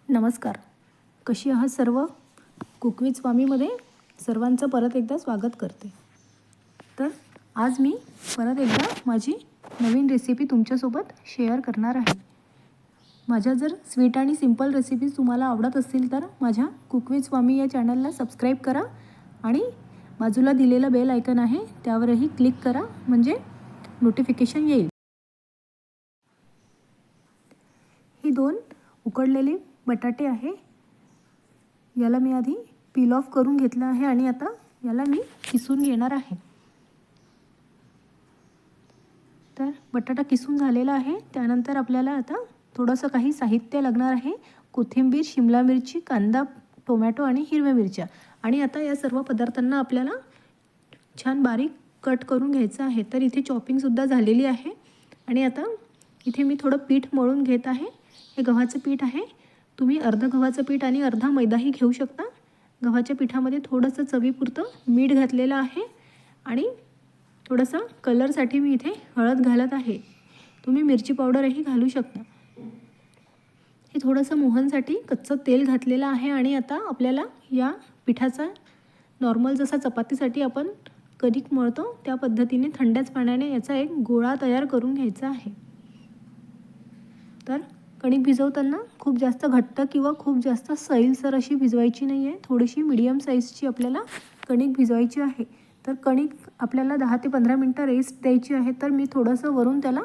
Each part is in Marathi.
नमस्कार. कशी आहात सर्व? कुक विथ स्वामीमध्ये सर्वांचं परत एकदा स्वागत करते. तर आज मी परत एकदा माझी नवीन रेसिपी तुमच्यासोबत शेअर करणार आहे. माझ्या जर स्वीट आणि सिंपल रेसिपीज तुम्हाला आवडत असतील तर माझ्या कुक विथ स्वामी या चॅनलला सबस्क्राईब करा आणि बाजूला दिलेलं बेल आयकन आहे त्यावरही क्लिक करा, म्हणजे नोटिफिकेशन येईल. ही 2 उकडलेले बटाटे आहे. याला मी आधी पील ऑफ करून घेतलं आहे आणि आता याला मी किसून घेणार आहे. तर बटाटा किसून झालेला आहे. त्यानंतर आपल्याला आता थोडंसं काही साहित्य लागणार आहे. कोथिंबीर, शिमला मिरची, कांदा, टोमॅटो आणि हिरव्या मिरच्या. आणि आता या सर्व पदार्थांना आपल्याला छान बारीक कट करून घ्यायचं आहे. तर इथे चॉपिंगसुद्धा झालेली आहे. आणि आता इथे मी थोडं पीठ मळून घेत आहे. हे गव्हाचं पीठ आहे. तुम्ही अर्धा गव्हाचं पीठ आणि अर्धा मैदाही घेऊ शकता. गव्हाच्या पिठामध्ये थोडंसं चवीपुरतं मीठ घातलेलं आहे आणि थोडंसं कलरसाठी मी इथे हळद घालत आहे. तुम्ही मिरची पावडरही घालू शकता. हे थोडंसं मोहनसाठी कच्चं तेल घातलेलं आहे. आणि आता आपल्याला या पिठाचा नॉर्मल जसा चपातीसाठी आपण कणिक मळतो त्या पद्धतीने थंड्याच पाण्याने याचा एक गोळा तयार करून घ्यायचा आहे. तर कणिक भिजवताना खूप जास्त घट्ट किंवा खूप जास्त सैलसर अशी भिजवायची नाही आहे. थोडीशी मीडियम साईजची आपल्याला कणिक भिजवायची आहे. तर कणिक आपल्याला 10 ते 15 मिनटं रेस्ट द्यायची आहे. तर मी थोडंसं वरून त्याला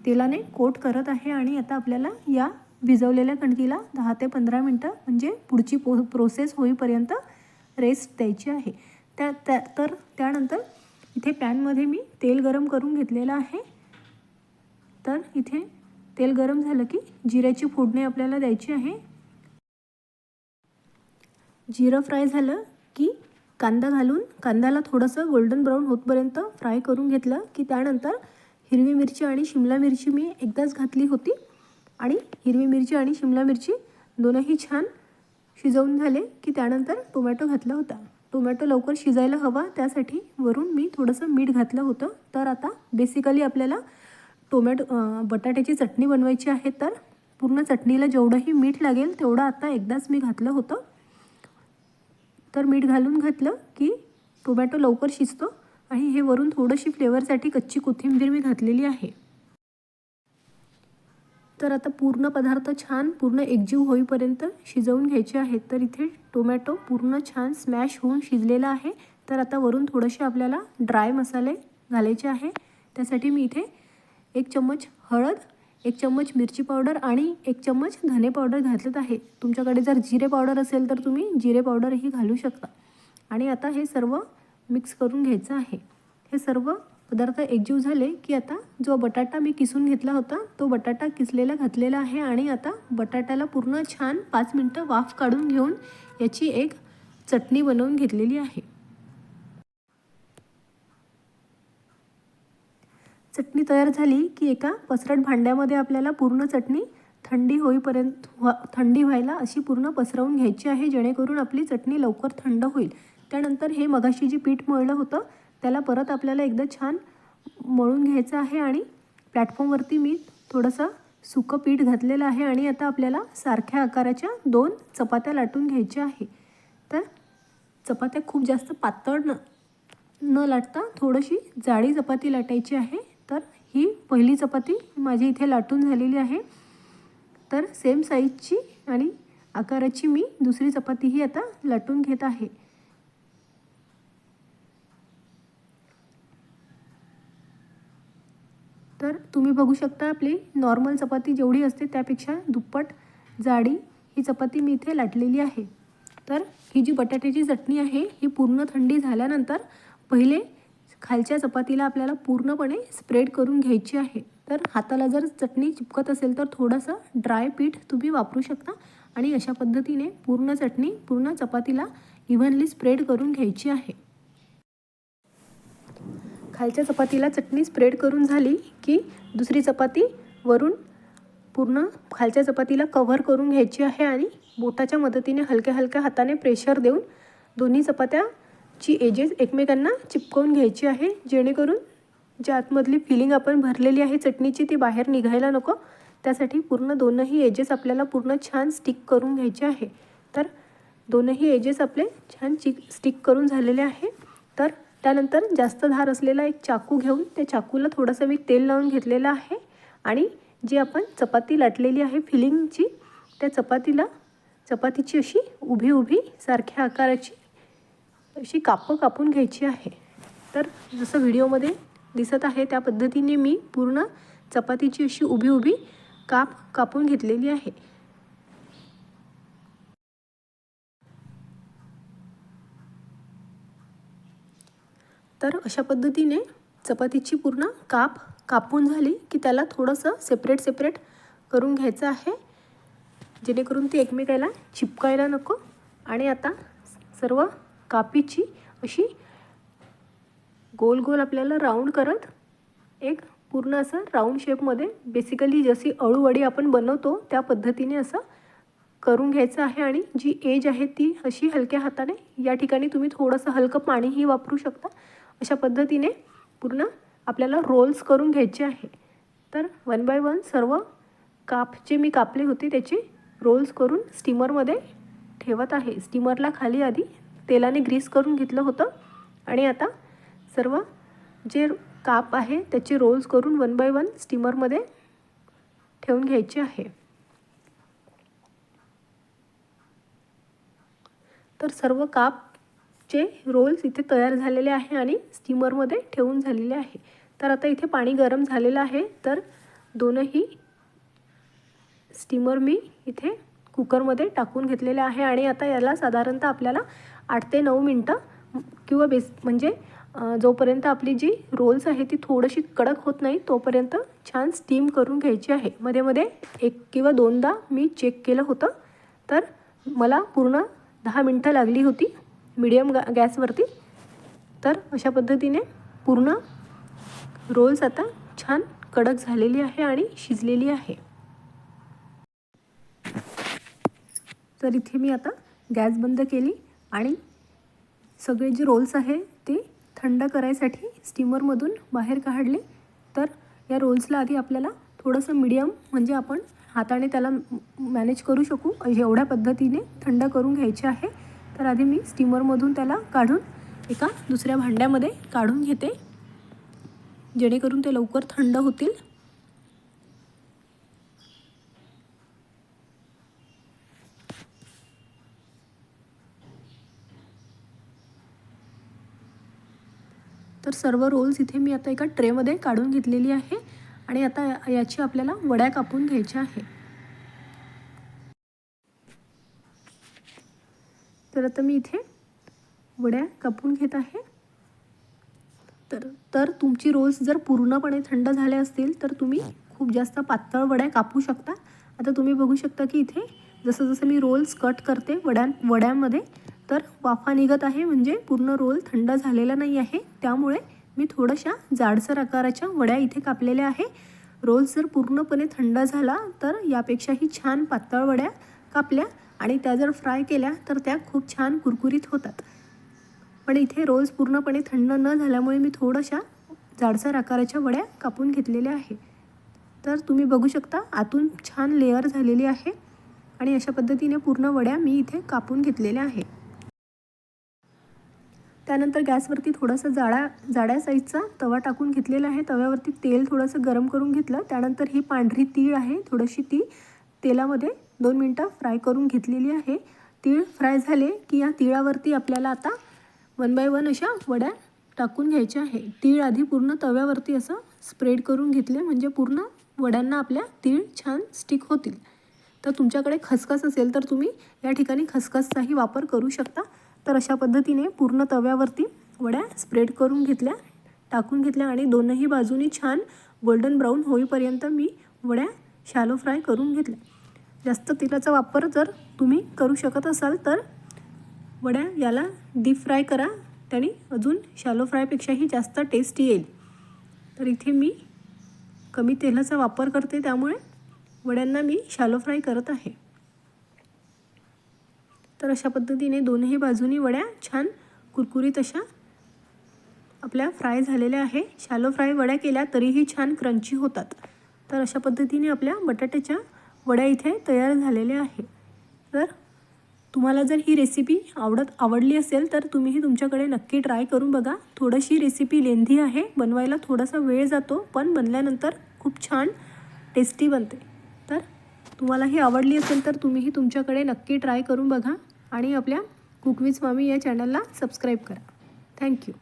तेलाने कोट करत आहे. आणि आता आपल्याला या भिजवलेल्या कणकीला 10 ते 15 मिनटं म्हणजे पुढची प्रोसेस होईपर्यंत रेस्ट द्यायची आहे. तर त्यानंतर इथे पॅनमध्ये मी तेल गरम करून घेतलेलं आहे. तर इथे तेल गरम झालं की जिऱ्याची फोडणी आपल्याला द्यायची आहे. जिरं फ्राय झालं की कांदा घालून कांद्याला थोडंसं गोल्डन ब्राऊन होतपर्यंत फ्राय करून घेतलं की त्यानंतर हिरवी मिरची आणि शिमला मिरची मी एकदाच घातली होती. आणि हिरवी मिरची आणि शिमला मिरची दोनही छान शिजवून झाले की त्यानंतर टोमॅटो घातला होता. टोमॅटो लवकर शिजायला हवा त्यासाठी वरून मी थोडंसं मीठ घातलं होतं. तर आता बेसिकली आपल्याला बटाट्याची चटणी बनवायची आहे. तर पूर्ण चटणीला जेवढंही मीठ लागेल तेवढं आता एकदाच मी घातलं होतं. तर मीठ घालून घातलं की टोमॅटो लवकर शिजतो. आणि हे वरून थोडीशी फ्लेवरसाठी कच्ची कोथिंबीर मी घातलेली आहे. तर आता पूर्ण पदार्थ छान पूर्ण एकजीव होईपर्यंत शिजवून घ्यायचे आहेत. तर इथे टोमॅटो पूर्ण छान स्मॅश होऊन शिजलेला आहे. तर आता वरून थोडेसे आपल्याला ड्राय मसाले घालायचे आहे. त्यासाठी मी इथे 1 चम्मच हळद, 1 चम्मच मिरची पावडर आणि 1 चम्मच धने पावडर घातलेत आहे. तुमच्याकडे जर जिरे पावडर असेल तर तुम्ही जिरे पावडरही घालू शकता. आणि आता हे सर्व मिक्स करून घ्यायचं आहे. हे सर्व पदार्थ एकजीव झाले की आता जो बटाटा मी किसून घेतला होता तो बटाटा किसलेला घातलेला आहे. आणि आता बटाट्याला पूर्ण छान 5 मिनटं वाफ काढून घेऊन याची एक चटणी बनवून घेतलेली आहे. चटणी तयार झाली की एका पसरट भांड्यामध्ये आपल्याला पूर्ण चटणी थंडी व्हायला अशी पूर्ण पसरवून घ्यायची आहे, जेणेकरून आपली चटणी लवकर थंड होईल. त्यानंतर हे मगाशी जे पीठ मळलं होतं त्याला परत आपल्याला एकदा छान मळून घ्यायचं आहे. आणि प्लॅटफॉर्मवरती मी थोडंसं सुकं पीठ घातलेलं आहे. आणि आता आपल्याला सारख्या आकाराच्या 2 चपात्या लाटून घ्यायच्या आहे. तर चपात्या खूप जास्त पातळ न लाटता थोडीशी जाडी चपाती लाटायची आहे. तर ही पहिली चपाती माझी इथे लाटून झालेली आहे. तर सेम साईजची आणि आकाराची मी दुसरी चपातीही आता लाटून घेत आहे. तर तुम्ही बघू शकता आपली नॉर्मल चपाती जेवढी असते त्यापेक्षा दुप्पट जाडी ही चपाती मी इथे लाटलेली आहे. तर ही जी बटाट्याची चटणी आहे ही पूर्ण थंडी झाल्यानंतर पहिले खालच्या चपातीला आपल्याला पूर्णपणे स्प्रेड करून घ्यायची आहे. तर हाताला जर चटणी चिपकत असेल तर थोडंसं ड्राय पीठ तुम्ही वापरू शकता. आणि अशा पद्धतीने पूर्ण चटणी पूर्ण चपातीला इव्हनली स्प्रेड करून घ्यायची आहे. खालच्या चपातीला चटणी स्प्रेड करून झाली की दुसरी चपाती वरून पूर्ण खालच्या चपातीला कव्हर करून घ्यायची आहे. आणि बोटाच्या मदतीने हलक्या हलक्या हाताने प्रेशर देऊन दोन्ही चपात्याची एजेस एकमेकांना चिपकवून घ्यायची आहे, जेणेकरून जी आतमधली फिलिंग आपण भरलेली आहे चटणीची ती बाहेर निघायला नको. त्यासाठी पूर्ण दोनही एजेस आपल्याला पूर्ण छान स्टिक करून घ्यायचे आहे. तर दोनही एजेस आपले छान स्टिक करून झालेले आहे. तर त्यानंतर जास्त धार असलेला एक चाकू घेऊन त्या चाकूला थोडंसं मी तेल लावून घेतलेलं आहे आणि जी आपण चपाती लाटलेली आहे फिलिंगची, त्या चपातीची अशी उभी सारख्या आकाराची अशी कापं कापून घ्यायची आहे. तर जसं व्हिडिओमध्ये दिसत आहे त्या पद्धतीने मी पूर्ण चपातीची अशी उभी कापून घेतलेली आहे. तर अशा पद्धतीने चपातीची पूर्ण कापून झाली की त्याला थोडंसं सेपरेट करून घ्यायचं आहे, जेणेकरून ती एकमेकाला चिपकायला नको. आणि आता सर्व कापीची अशी गोल आपल्याला राऊंड करत एक पूर्ण असं राऊंड शेपमध्ये, बेसिकली जशी अळूवडी आपण बनवतो त्या पद्धतीने असं करून घ्यायचं आहे. आणि जी एज आहे ती अशी हलक्या हाताने, या ठिकाणी तुम्ही थोडंसं हलकं पाणीही वापरू शकता. अशा पद्धतीने पूर्ण आपल्याला रोल्स करून घ्यायचे आहे. तर 1 बाय 1 सर्व जे मी कापले होते त्याचे रोल्स करून स्टीमरमध्ये ठेवत आहे. स्टीमरला खाली आधी तेलाने ग्रीस करून घेतलं होतं आणि आता सर्व जे काप आहे त्याचे रोल्स करून 1 बाय 1 स्टीमरमध्ये ठेवून घ्यायचे आहे. तर सर्व कापचे रोल्स इथे तयार झालेले आहे आणि स्टीमरमध्ये ठेवून झालेले आहे. तर आता इथे पाणी गरम झालेलं आहे. तर दोनही स्टीमर मी इथे कुकरमध्ये टाकून घेतलेले आहे आणि आता याला साधारणतः आपल्याला 8 ते 9 मिनटं किंवा म्हणजे जोपर्यंत आपली जी रोल्स आहे ती थोडीशी कडक होत नाही तोपर्यंत छान स्टीम करून घ्यायची आहे. मध्ये 1 किंवा 2दा मी चेक केलं होतं. तर मला पूर्ण 10 मिनटं लागली होती मीडियम गॅसवरती. तर अशा पद्धतीने पूर्ण रोल्स आता छान कडक झालेली आहे आणि शिजलेली आहे. तर इथे मी आता गॅस बंद केली आणि सगळे जे रोल्स आहे ते थंड करायसाठी स्टीमरमधून बाहेर काढले. तर या रोल्सला आधी आपल्याला थोडंसं मीडियम, म्हणजे आपण हाताने त्याला मॅनेज करू शकू एवढ्या पद्धतीने थंड करून घ्यायचे आहे. तर आधी मी स्टीमरमधून त्याला काढून एका दुसऱ्या भांड्यामध्ये काढून घेते, जेणेकरून ते लवकर थंड होतील. तर सर्व रोल्स इथे मी आता एका ट्रेमध्ये काढून घेतलेली आहे आणि आता याची आपल्याला वड्या कापून घ्यायच्या आहे. तर आता मी इथे वड्या कापून घेत आहे. तर तुमची रोल्स जर पूर्णपणे थंड झाले असतील तर तुम्ही खूप जास्त पातळ वड्या कापू शकता. आता तुम्ही बघू शकता की इथे जसं मी रोल्स कट करते वड्यांमध्ये तर वाफा निघत आहे, म्हणजे पूर्ण रोल थंड झालेला नाही आहे. त्यामुळे मी थोड्याशा जाडसर आकाराच्या वड्या इथे कापलेल्या आहे. रोल्स जर पूर्णपणे थंड झाला तर यापेक्षाही छान पातळ वड्या कापल्या आणि त्या जर फ्राय केल्या तर त्या खूप छान कुरकुरीत होतात. पण इथे रोल्स पूर्णपणे थंड न झाल्यामुळे मी थोड्याशा जाडसर आकाराच्या वड्या कापून घेतलेल्या आहे. तर तुम्ही बघू शकता आतून छान लेअर झालेली आहे आणि अशा पद्धतीने पूर्ण वड्या मी इथे कापून घेतलेल्या आहे. त्यानंतर गॅसवरती थोडासा जाड्या साईजचा तवा टाकून घेतलेला आहे. तव्यावरती तेल थोडंसं गरम करून घेतलं. त्यानंतर ही पांढरी तीळ आहे, थोडीशी ती तेलामध्ये 2 मिनटं फ्राय करून घेतलेली आहे. तीळ फ्राय झाले की या तिळावरती आपल्याला आता 1 बाय 1 अशा वड्या टाकून घ्यायच्या आहे. तीळ आधी पूर्ण तव्यावरती असं स्प्रेड करून घेतले, म्हणजे पूर्ण वड्यांना आपल्या तीळ छान स्टिक होतील. तर तुमच्याकडे खसखस असेल तर तुम्ही या ठिकाणी खसखसचाही वापर करू शकता. तर अशा पद्धतीने पूर्ण तव्यावरती वड्या स्प्रेड करून टाकून घेतल्या आणि दोनही बाजूनी छान गोल्डन ब्राऊन होईपर्यंत मी वड्या शॅलो फ्राय करून घेतल्या. जास्त तेलाचा वापर जर तुम्ही करू शकत असाल तर वड्या याला डीप फ्राय करा, त्याने अजून शॅलो फ्रायपेक्षाही जास्त टेस्ट येईल. तर इथे मी कमी तेलाचा वापर करते, त्यामुळे वड्यांना मी शॅलो फ्राय करत आहे. तर अशा पद्धतीने दोनही बाजूनी वड्या छान कुरकुरीत अशा आपल्या फ्राय झालेल्या आहे. शॅलो फ्राय वड्या केल्या तरीही छान क्रंची होतात. तर अशा पद्धतीने आपल्या बटाट्याच्या वड्या इथे तयार झालेल्या आहे. तर तुम्हाला जर ही रेसिपी आवडली असेल तर तुम्हीही तुमच्याकडे नक्की ट्राय करून बघा. थोडीशी रेसिपी लेंदी आहे, बनवायला थोडासा वेळ जातो, पण बनल्यानंतर खूप छान टेस्टी बनते. तर तुम्हाला ही आवडली असेल तर तुम्हीही तुमच्याकडे नक्की ट्राय करून बघा आणि आपल्या कुक विथ मामी या चॅनलला सबस्क्राईब करा. थँक्यू.